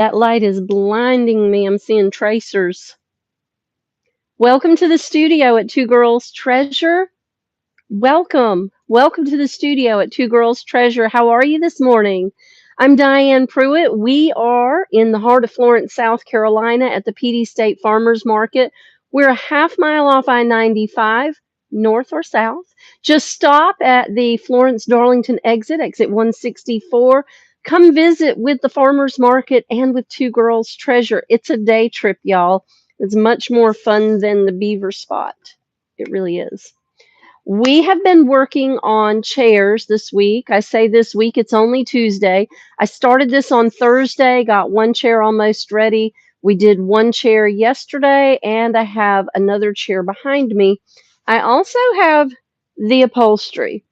That light is blinding me. I'm seeing tracers. Welcome to the studio at Two Girls Treasure. Welcome. Welcome to the studio at Two Girls Treasure. How are you this morning? I'm Diane Pruitt. We are in the heart of Florence, South Carolina at the PD State Farmers Market. We're a half mile off I-95, north or south. Just stop at the Florence Darlington exit 164. Come visit with the farmers market and with Two Girls Treasure. It's a day trip, y'all. It's much more fun than the beaver spot. It really is. We have been working on chairs this week. I say this week, it's only Tuesday. I started this on Thursday, got one chair almost ready. We did one chair yesterday, and I have another chair behind me. I also have the upholstery.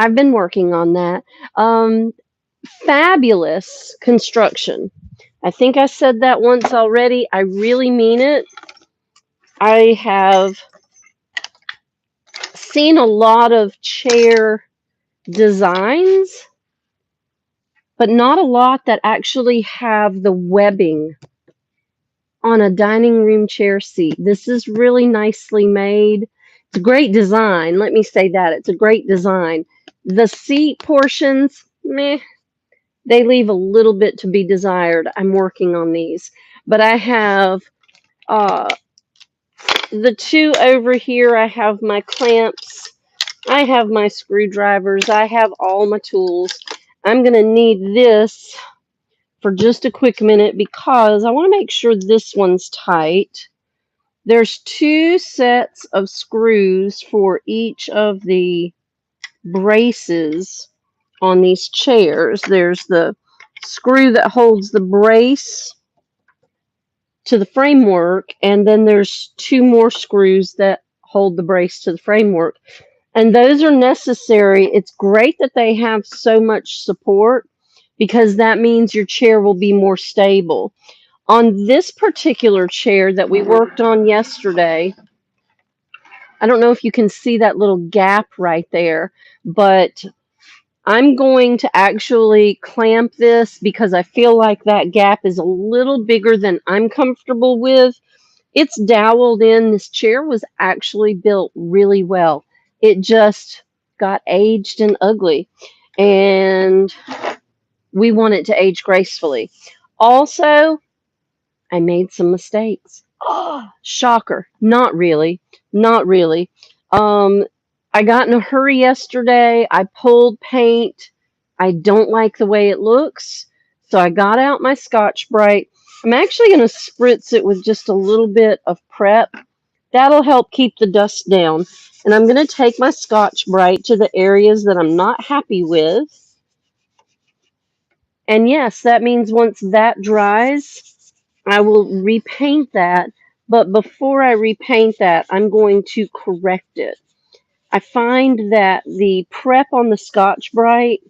I've been working on that. Fabulous construction. I think I said that once already. I really mean it. I have seen a lot of chair designs, but not a lot that actually have the webbing on a dining room chair seat. This is really nicely made. It's a great design. Let me say that. It's a great design. The seat portions, meh, they leave a little bit to be desired. I'm working on these. But I have uh, the two over here. I have my clamps. I have my screwdrivers. I have all my tools. I'm going to need this for just a quick minute because I want to make sure this one's tight. There's two sets of screws for each of the braces on these chairs. There's the screw that holds the brace to the framework, and then there's two more screws that hold the brace to the framework. And those are necessary. It's great that they have so much support because that means your chair will be more stable. On this particular chair that we worked on yesterday, I don't know if you can see that little gap right there, but I'm going to actually clamp this because I feel like that gap is a little bigger than I'm comfortable with. It's doweled in. This chair was actually built really well. It just got aged and ugly, and we want it to age gracefully. Also, I made some mistakes. Oh, shocker. Not really. Not really. Um, I got in a hurry yesterday. I pulled paint. I don't like the way it looks. So I got out my Scotch Brite. I'm actually going to spritz it with just a little bit of prep. That'll help keep the dust down. And I'm going to take my Scotch Brite to the areas that I'm not happy with. And yes, that means once that dries, I will repaint that. But before I repaint that, I'm going to correct it. I find that the prep on the Scotch Brite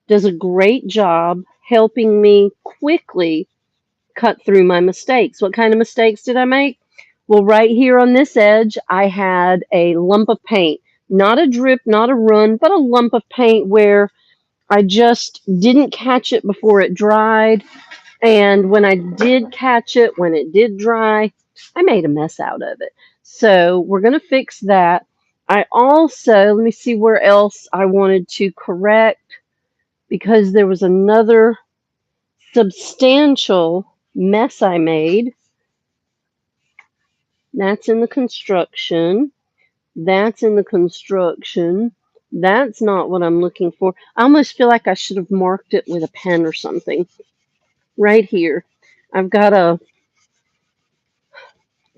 does a great job helping me quickly cut through my mistakes. What kind of mistakes did I make? Well, right here on this edge, I had a lump of paint. Not a drip, not a run, but a lump of paint where I just didn't catch it before it dried. And when I did catch it, when it did dry, I made a mess out of it. So we're going to fix that. I also, let me see where else I wanted to correct because there was another substantial mess I made. That's in the construction. That's in the construction. That's not what I'm looking for. I almost feel like I should have marked it with a pen or something. Right here. I've got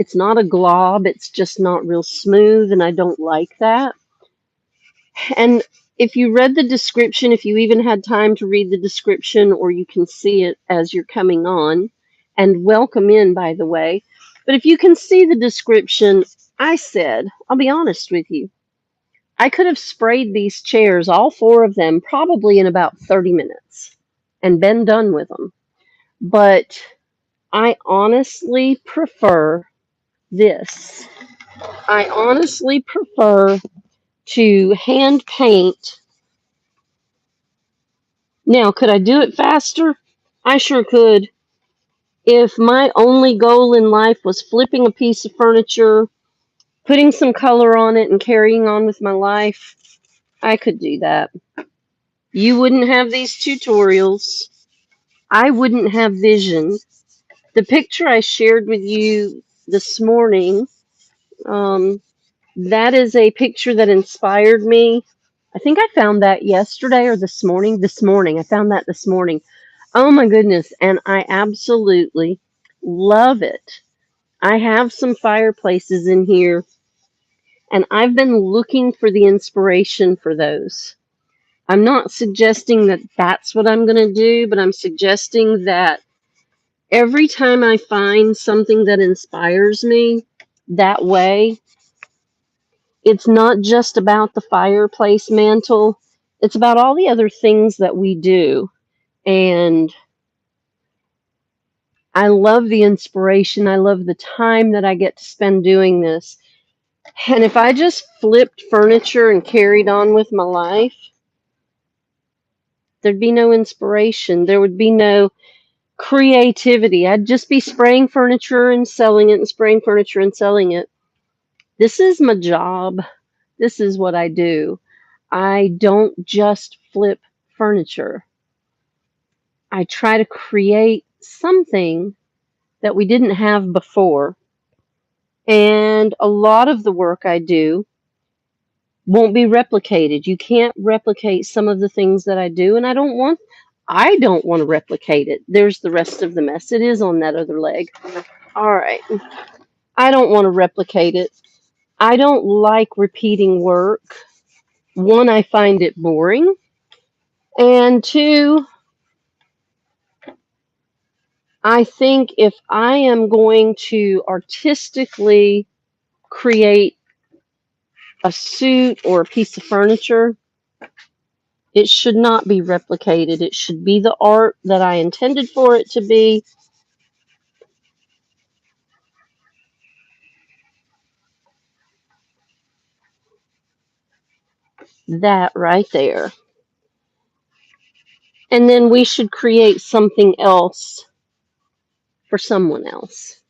it's not a glob, it's just not real smooth, and I don't like that. And if you read the description, if you even had time to read the description, or you can see it as you're coming on, and welcome in, by the way. But if you can see the description, I said, I'll be honest with you, I could have sprayed these chairs, all four of them, probably in about 30 minutes and been done with them. But I honestly prefer this. I honestly prefer to hand paint Now, could I do it faster? I sure could. If my only goal in life was flipping a piece of furniture, putting some color on it, and carrying on with my life, I could do that. You wouldn't have these tutorials. I wouldn't have vision. The picture I shared with you this morning, that is a picture that inspired me. I think I found that yesterday or this morning. This morning. I found that this morning. Oh my goodness. And I absolutely love it. I have some fireplaces in here, and I've been looking for the inspiration for those. I'm not suggesting that that's what I'm going to do, but I'm suggesting that every time I find something that inspires me that way, it's not just about the fireplace mantle, it's about all the other things that we do. And I love the inspiration. I love the time that I get to spend doing this. And if I just flipped furniture and carried on with my life, there'd be no inspiration. There would be no creativity. I'd just be spraying furniture and selling it and spraying furniture and selling it. This is my job. This is what I do. I don't just flip furniture. I try to create something that we didn't have before. And a lot of the work I do won't be replicated. You can't replicate some of the things that I do, and I don't want to replicate it. There's the rest of the mess. It is on that other leg. All right. I don't want to replicate it. I don't like repeating work. One, I find it boring. And two, I think if I am going to artistically create a suit or a piece of furniture, it should not be replicated. It should be the art that I intended for it to be. That right there. And then we should create something else for someone else.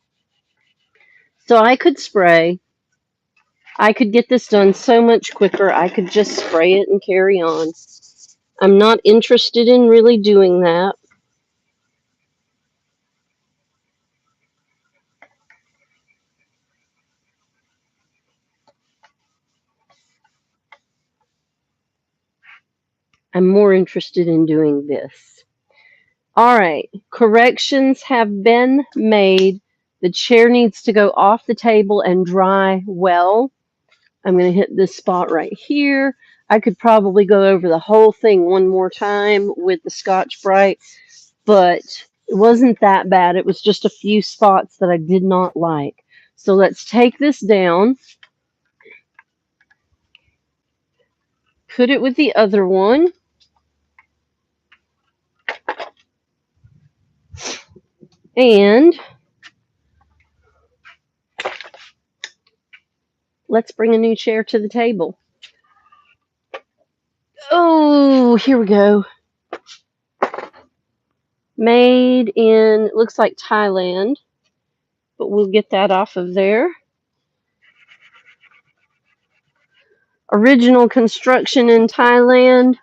So I could spray. I could get this done so much quicker. I could just spray it and carry on. I'm not interested in really doing that. I'm more interested in doing this. All right, corrections have been made. The chair needs to go off the table and dry well. I'm going to hit this spot right here. I could probably go over the whole thing one more time with the Scotch-Brite, but it wasn't that bad. It was just a few spots that I did not like. So let's take this down, put it with the other one, and let's bring a new chair to the table. Oh, here we go. Made in, it looks like Thailand, but we'll get that off of there. Original construction in Thailand,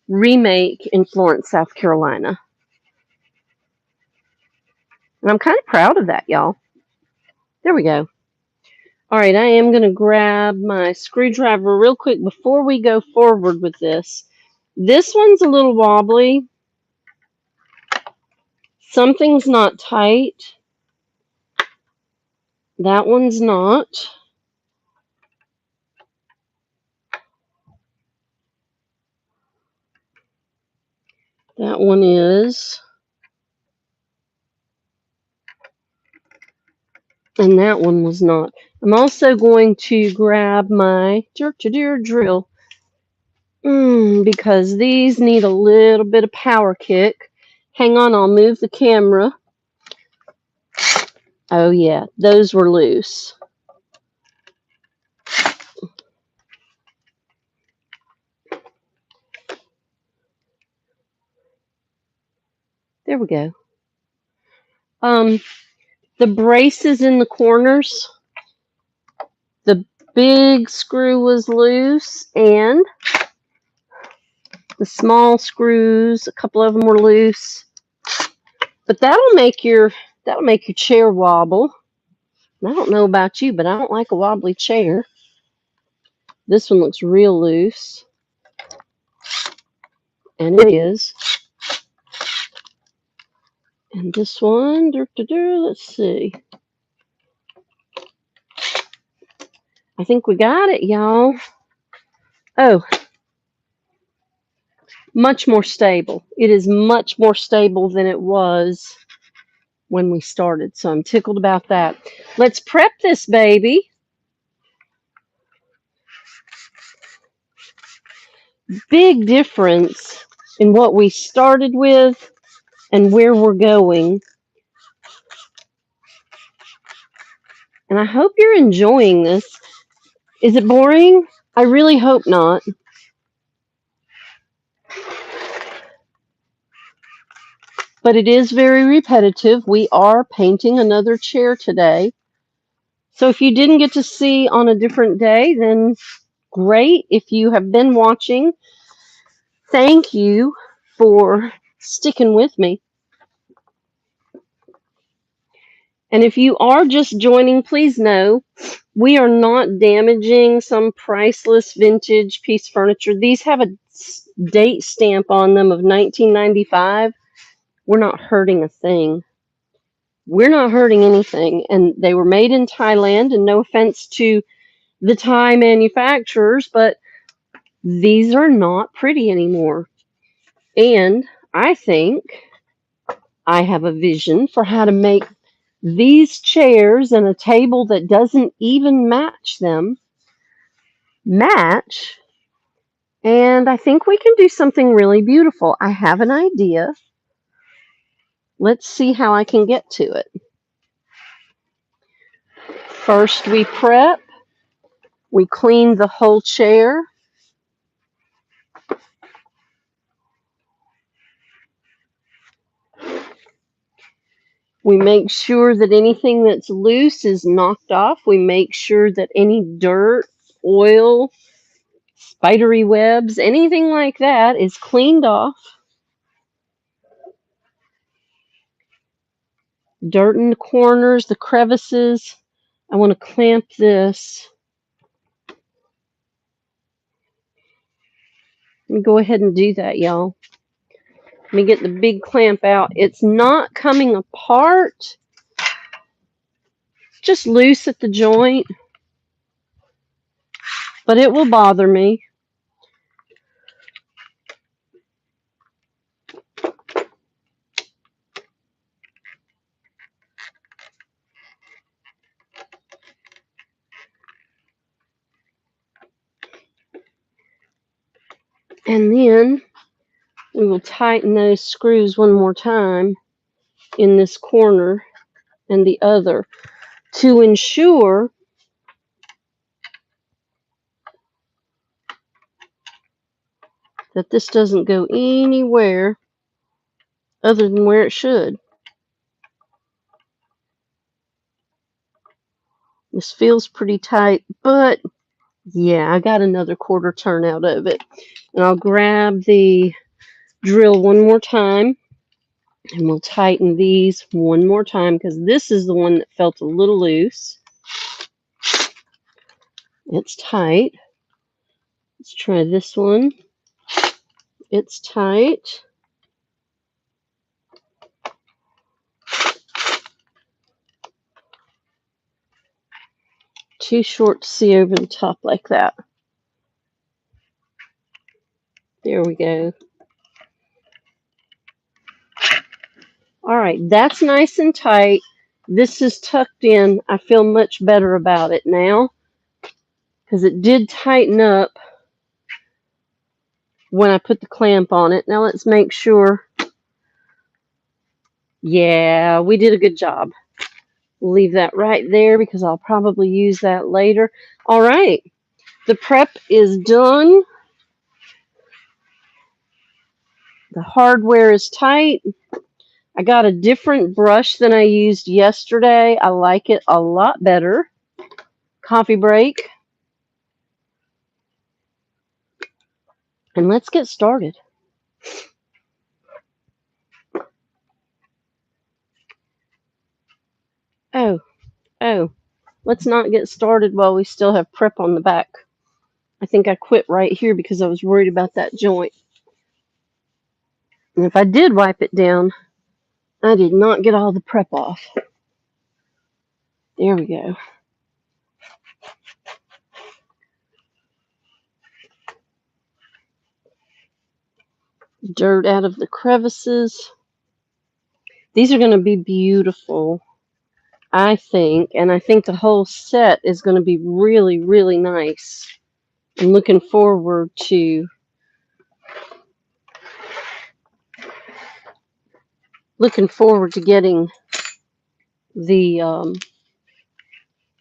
remake in Florence, South Carolina. And I'm kind of proud of that, y'all. There we go. All right, I am going to grab my screwdriver real quick before we go forward with this. This one's a little wobbly. Something's not tight. That one's not. That one is. And that one was not. I'm also going to grab my drill because these need a little bit of power kick. Hang on, I'll move the camera. Oh yeah, those were loose. There we go. The braces in the corners, the big screw was loose, and the small screws, a couple of them were loose. But that'll make your chair wobble. I don't know about you, but I don't like a wobbly chair. This one looks real loose. And it is. And this one, let's see. I think we got it, y'all. Oh, much more stable. It is much more stable than it was when we started. So I'm tickled about that. Let's prep this baby. Big difference in what we started with and where we're going. And I hope you're enjoying this. Is it boring? I really hope not. But it is very repetitive. We are painting another chair today. So if you didn't get to see on a different day, then great. If you have been watching, thank you for sticking with me. And if you are just joining, please know we are not damaging some priceless vintage piece of furniture. These have a date stamp on them of 1995. We're not hurting a thing. We're not hurting anything. And they were made in Thailand, and no offense to the Thai manufacturers, but these are not pretty anymore. And I think I have a vision for how to make these chairs and a table that doesn't even match them match. And I think we can do something really beautiful. I have an idea. Let's see how I can get to it. First, we prep. We clean the whole chair. We make sure that anything that's loose is knocked off. We make sure that any dirt, oil, spidery webs, anything like that is cleaned off. Dirt in the corners, the crevices. I want to clamp this. Let me go ahead and do that, y'all. Let me get the big clamp out. It's not coming apart. Just loose at the joint. But it will bother me. And then we will tighten those screws one more time in this corner and the other to ensure that this doesn't go anywhere other than where it should. This feels pretty tight, but yeah, I got another quarter turn out of it. And I'll grab the drill one more time and we'll tighten these one more time because this is the one that felt a little loose. It's tight. Let's try this one. It's tight. Too short to see over the top like that. There we go. All right, that's nice and tight. This is tucked in. I feel much better about it now because it did tighten up when I put the clamp on it. Now let's make sure. Yeah, we did a good job. We'll leave that right there because I'll probably use that later. All right, the prep is done. The hardware is tight. I got a different brush than I used yesterday. I like it a lot better. Coffee break. And let's get started. Oh, let's not get started while we still have prep on the back. I think I quit right here because I was worried about that joint. And if I did wipe it down, I did not get all the prep off. There we go. Dirt out of the crevices. These are going to be beautiful, I think. And I think the whole set is going to be really, really nice. I'm looking forward to getting the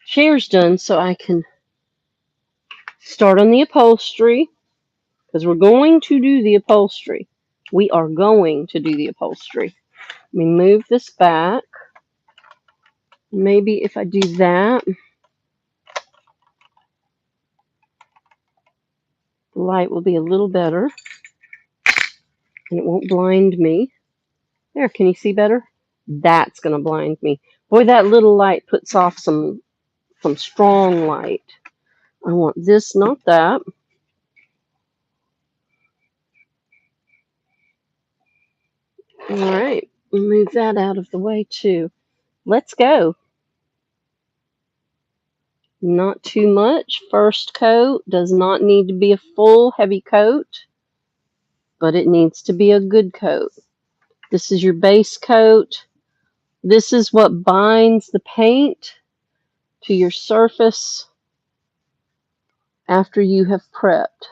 chairs done so I can start on the upholstery, because we're going to do the upholstery. We are going to do the upholstery. Let me move this back. Maybe if I do that, the light will be a little better and it won't blind me. There, can you see better? That's going to blind me. Boy, that little light puts off some strong light. I want this, not that. All right, move that out of the way too. Let's go. Not too much. First coat does not need to be a full heavy coat, but it needs to be a good coat. This is your base coat. This is what binds the paint to your surface after you have prepped.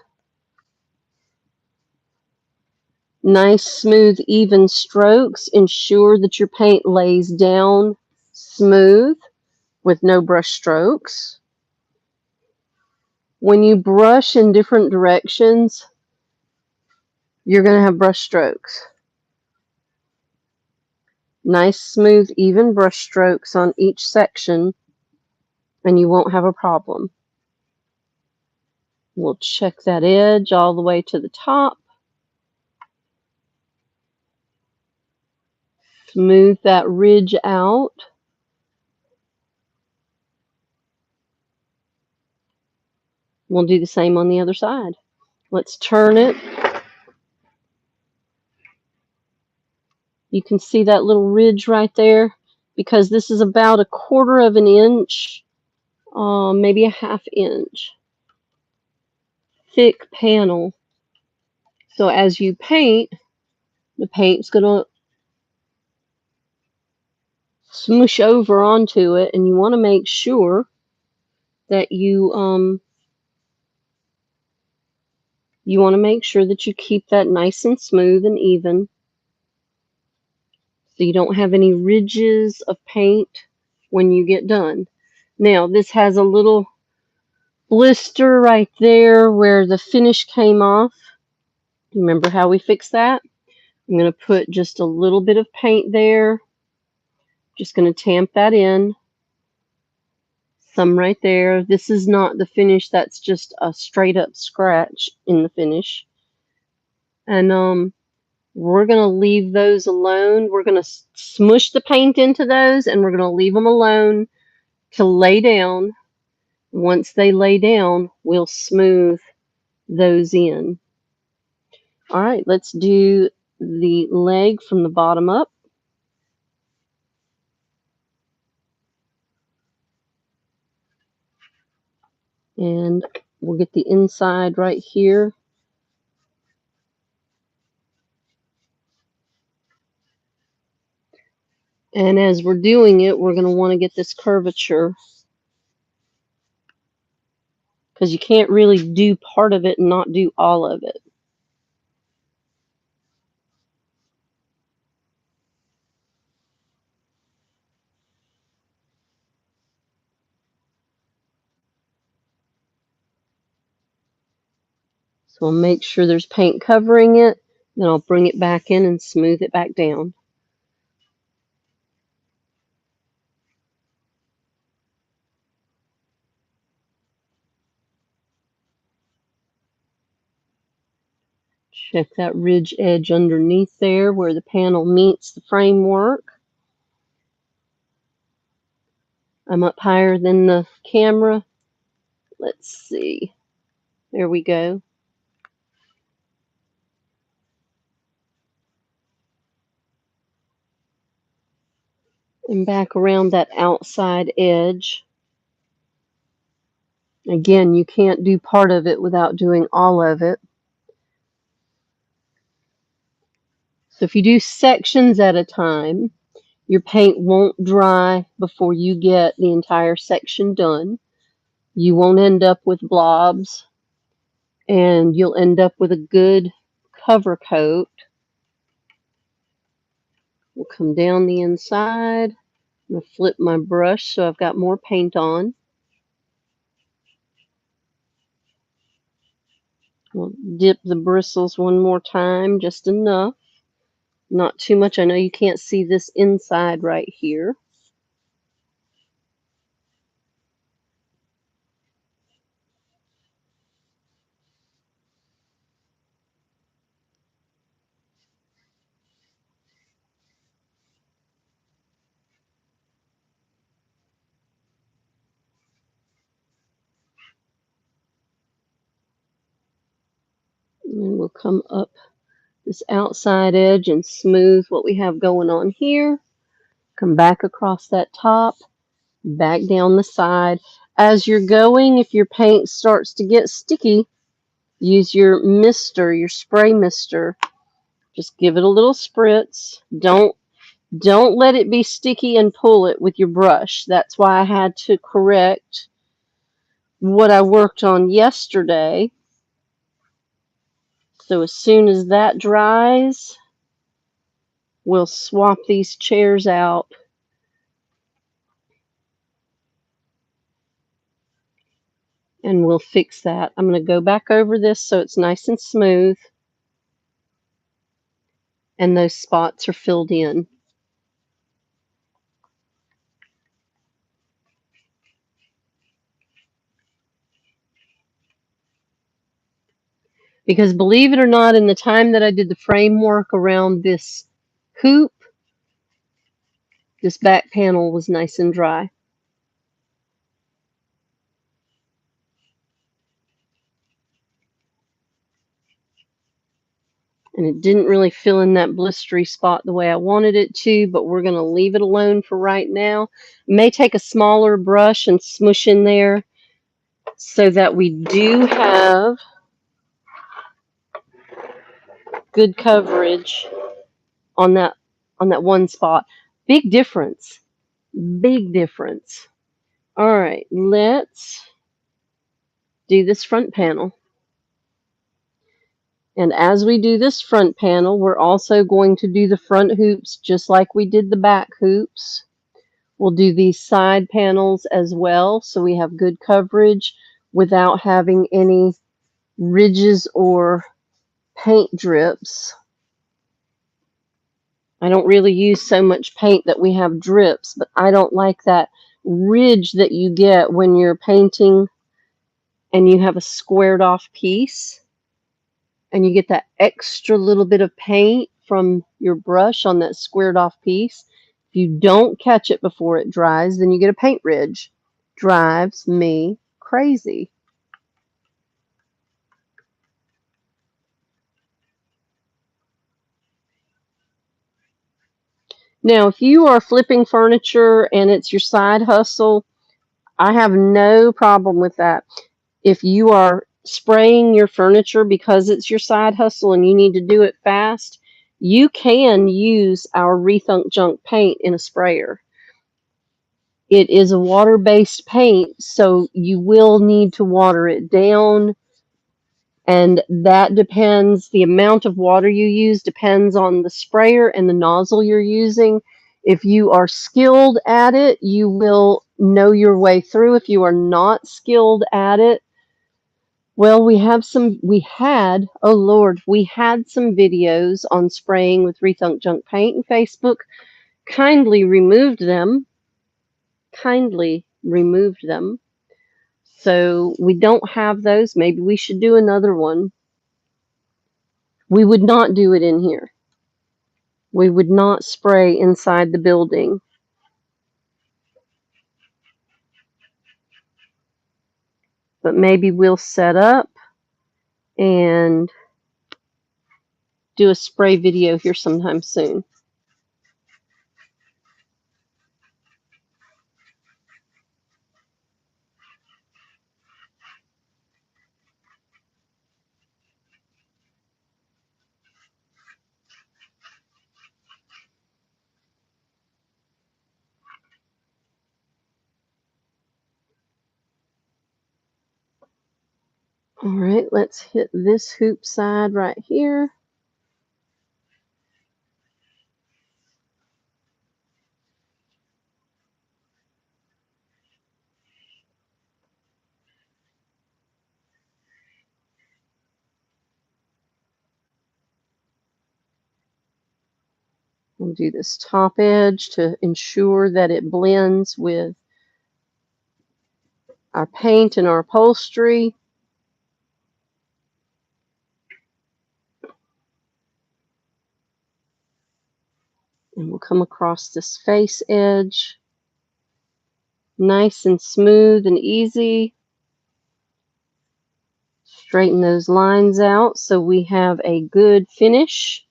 Nice, smooth, even strokes ensure that your paint lays down smooth with no brush strokes. When you brush in different directions, you're going to have brush strokes. Nice, smooth, even brush strokes on each section, and you won't have a problem. We'll check that edge all the way to the top. Smooth that ridge out. We'll do the same on the other side. Let's turn it. You can see that little ridge right there, because this is about 1/4 of an inch, maybe a 1/2 inch thick panel. So as you paint, the paint's going to smoosh over onto it, and you want to make sure that you want to make sure that you keep that nice and smooth and even, so you don't have any ridges of paint when you get done. Now, this has a little blister right there where the finish came off. Remember how we fixed that? I'm going to put just a little bit of paint there. Just going to tamp that in. Some right there. This is not the finish. That's just a straight up scratch in the finish. And we're going to leave those alone. We're going to smush the paint into those, and we're going to leave them alone to lay down. Once they lay down, we'll smooth those in. All right, let's do the leg from the bottom up. And we'll get the inside right here. And as we're doing it, we're going to want to get this curvature, because you can't really do part of it and not do all of it. So I'll make sure there's paint covering it, then I'll bring it back in and smooth it back down. Check that ridge edge underneath there where the panel meets the framework. I'm up higher than the camera. Let's see. There we go. And back around that outside edge. Again, you can't do part of it without doing all of it. So if you do sections at a time, your paint won't dry before you get the entire section done. You won't end up with blobs, and you'll end up with a good cover coat. We'll come down the inside. I'm going to flip my brush so I've got more paint on. We'll dip the bristles one more time, just enough. Not too much. I know you can't see this inside right here. And then we'll come up this outside edge and smooth what we have going on here. Come back across that top, back down the side. As you're going, if your paint starts to get sticky, use your mister, your spray mister. Just give it a little spritz. Don't let it be sticky and pull it with your brush. That's why I had to correct what I worked on yesterday. So as soon as that dries, we'll swap these chairs out. And we'll fix that. I'm going to go back over this so it's nice and smooth. And those spots are filled in. Because believe it or not, in the time that I did the framework around this hoop, this back panel was nice and dry. And it didn't really fill in that blistery spot the way I wanted it to, but we're going to leave it alone for right now. It may take a smaller brush and smush in there so that we do have good coverage on that one spot. Big difference. Big difference. All right, let's do this front panel. And as we do this front panel, we're also going to do the front hoops just like we did the back hoops. We'll do these side panels as well, so we have good coverage without having any ridges or paint drips. I don't really use so much paint that we have drips, but I don't like that ridge that you get when you're painting and you have a squared off piece and you get that extra little bit of paint from your brush on that squared off piece. If you don't catch it before it dries, then you get a paint ridge. Drives me crazy. Now, if you are flipping furniture and it's your side hustle, I have no problem with that. If you are spraying your furniture because it's your side hustle and you need to do it fast, you can use our Rethunk Junk paint in a sprayer. It is a water-based paint, so you will need to water it down, and that depends, the amount of water you use depends on the sprayer and the nozzle you're using. If you are skilled at it, you will know your way through. If you are not skilled at it, well, we had some videos on spraying with Rethunk Junk paint, and Facebook kindly removed them. So we don't have those. Maybe we should do another one. We would not do it in here. We would not spray inside the building. But maybe we'll set up and do a spray video here sometime soon. All right, let's hit this hoop side right here. We'll do this top edge to ensure that it blends with our paint and our upholstery. And we'll come across this face edge. Nice and smooth and easy. Straighten those lines out so we have a good finish.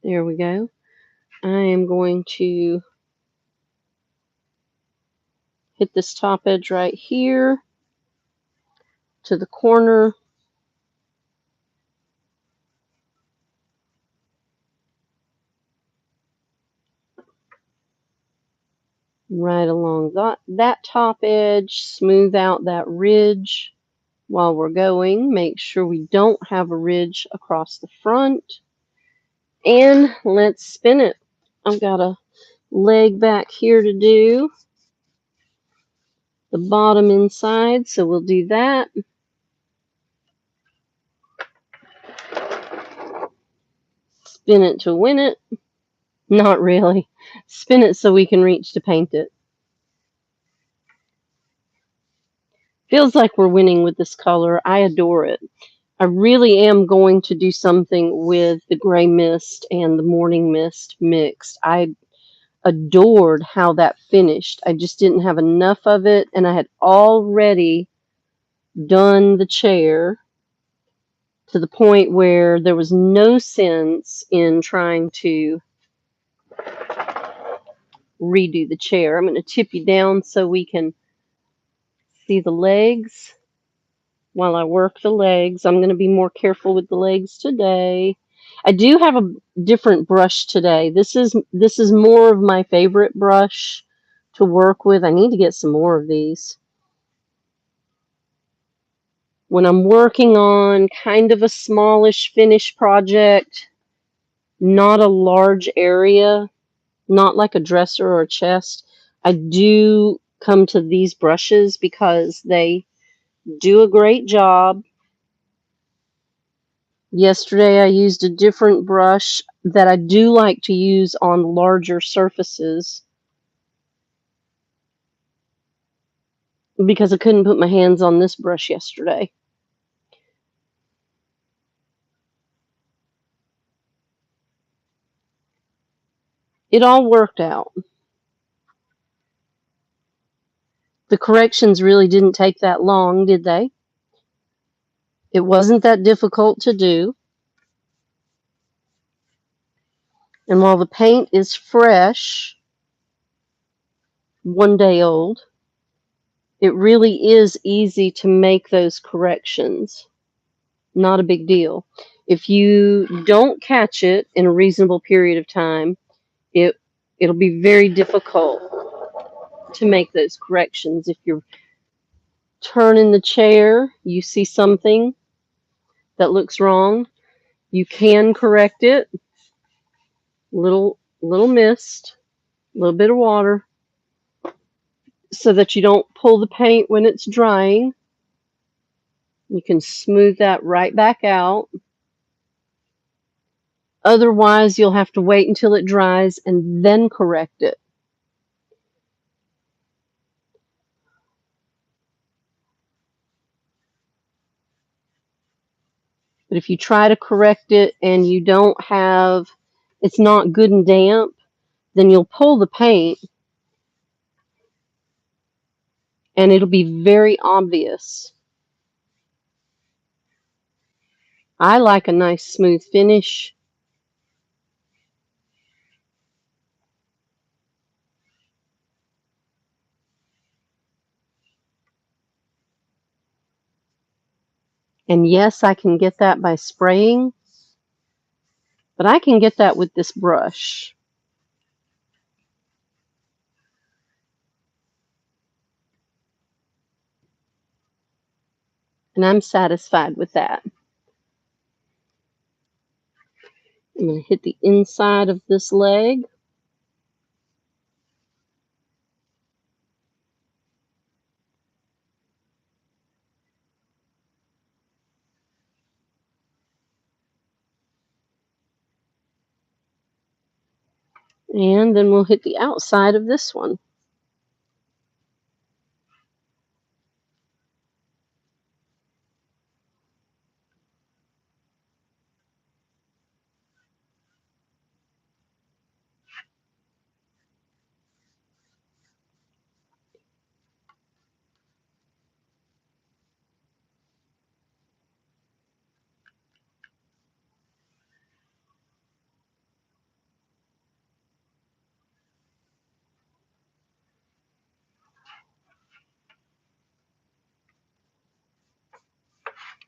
There we go. I am going to hit this top edge right here to the corner. Right along that top edge, smooth out that ridge while we're going. Make sure we don't have a ridge across the front. And let's spin it. I've got a leg back here to do. The bottom inside, so we'll do that. Spin it to win it. Not really. Spin it so we can reach to paint it. Feels like we're winning with this color. I adore it. I really am going to do something with the gray mist and the morning mist mixed. I adored how that finished. I just didn't have enough of it, and I had already done the chair to the point where there was no sense in trying to redo the chair. I'm going to tip you down so we can see the legs. While I work the legs, I'm going to be more careful with the legs today. I do have a different brush today. This is more of my favorite brush to work with. I need to get some more of these. When I'm working on kind of a smallish finish project, not a large area, not like a dresser or a chest, I do come to these brushes because they do a great job. Yesterday I used a different brush that I do like to use on larger surfaces because I couldn't put my hands on this brush yesterday. It all worked out. The corrections really didn't take that long, did they? It wasn't that difficult to do. And while the paint is fresh, 1 day old, it really is easy to make those corrections. Not a big deal. If you don't catch it in a reasonable period of time, it'll be very difficult to make those corrections. If you're turning the chair, you see something that looks wrong, you can correct it. Little mist, a little bit of water, so that you don't pull the paint when it's drying. You can smooth that right back out. Otherwise, you'll have to wait until it dries and then correct it. But if you try to correct it and you don't have, it's not good and damp, then you'll pull the paint and it'll be very obvious. I like a nice smooth finish. And yes, I can get that by spraying, but I can get that with this brush. And I'm satisfied with that. I'm going to hit the inside of this leg. And then we'll hit the outside of this one.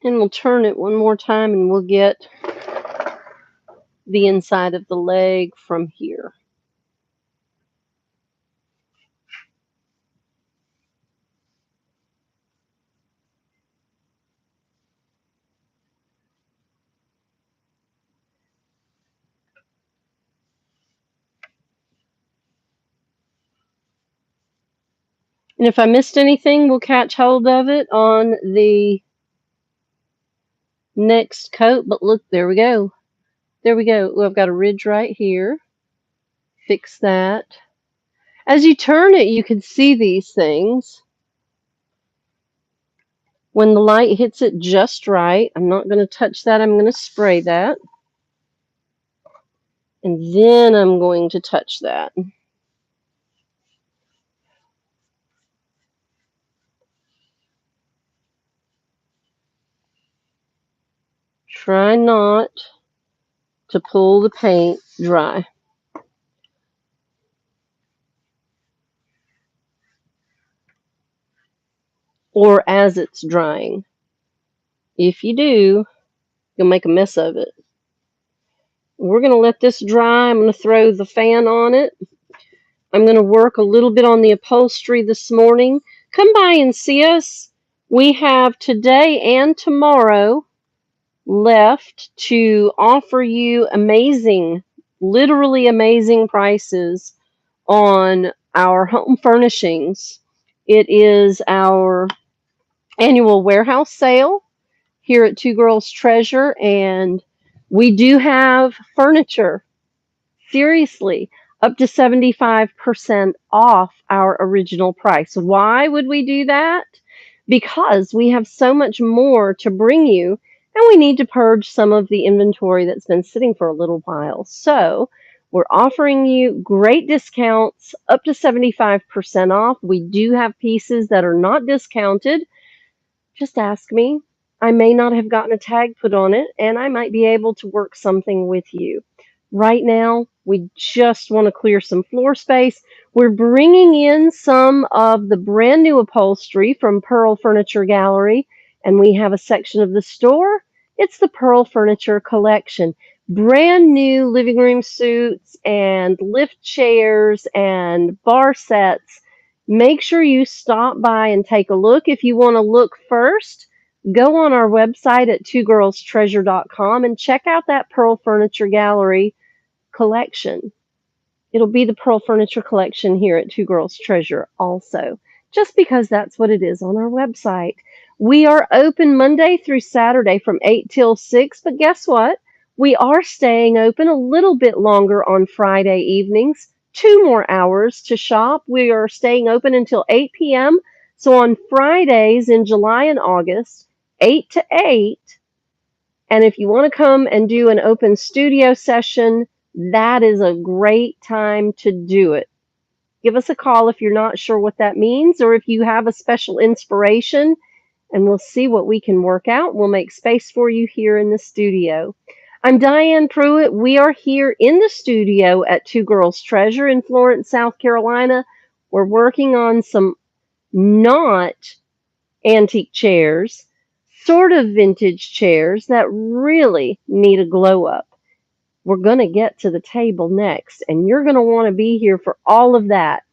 And we'll turn it one more time and we'll get the inside of the leg from here. And if I missed anything, we'll catch hold of it on the next coat. But look, there we go. There we go. Ooh, I've got a ridge right here. Fix that. As you turn it, you can see these things. When the light hits it just right, I'm not going to touch that. I'm going to spray that. And then I'm going to touch that. Try not to pull the paint dry. Or as it's drying. If you do, you'll make a mess of it. We're going to let this dry. I'm going to throw the fan on it. I'm going to work a little bit on the upholstery this morning. Come by and see us. We have today and tomorrow left to offer you amazing, literally amazing prices on our home furnishings. It is our annual warehouse sale here at Two Girls Treasure, and we do have furniture, seriously, up to 75% off our original price. Why would we do that? Because we have so much more to bring you, and we need to purge some of the inventory that's been sitting for a little while. So we're offering you great discounts, up to 75% off. We do have pieces that are not discounted. Just ask me. I may not have gotten a tag put on it, and I might be able to work something with you. Right now, we just want to clear some floor space. We're bringing in some of the brand new upholstery from Pearl Furniture Gallery, and we have a section of the store. It's the Pearl Furniture Collection. Brand new living room suites and lift chairs and bar sets. Make sure you stop by and take a look. If you want to look first, go on our website at twogirlstreasure.com and check out that Pearl Furniture Gallery collection. It'll be the Pearl Furniture collection here at Two Girls Treasure also, just because that's what it is on our website. We are open Monday through Saturday from 8 till 6, but guess what? We are staying open a little bit longer on Friday evenings, 2 more hours to shop. We are staying open until 8 p.m. So on Fridays in July and August, 8 to 8. And if you want to come and do an open studio session, that is a great time to do it. Give us a call if you're not sure what that means or if you have a special inspiration, and we'll see what we can work out. We'll make space for you here in the studio. I'm Diane Pruitt. We are here in the studio at Two Girls Treasure in Florence, South Carolina. We're working on some not antique chairs, sort of vintage chairs that really need a glow up. We're going to get to the table next, and you're going to want to be here for all of that.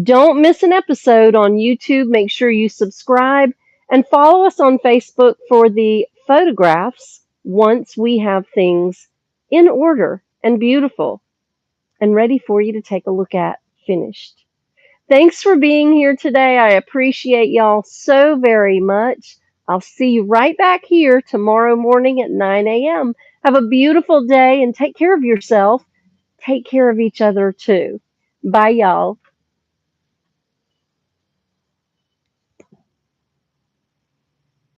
Don't miss an episode on YouTube. Make sure you subscribe and follow us on Facebook for the photographs once we have things in order and beautiful and ready for you to take a look at finished. Thanks for being here today. I appreciate y'all so very much. I'll see you right back here tomorrow morning at 9 a.m. Have a beautiful day and take care of yourself. Take care of each other too. Bye, y'all.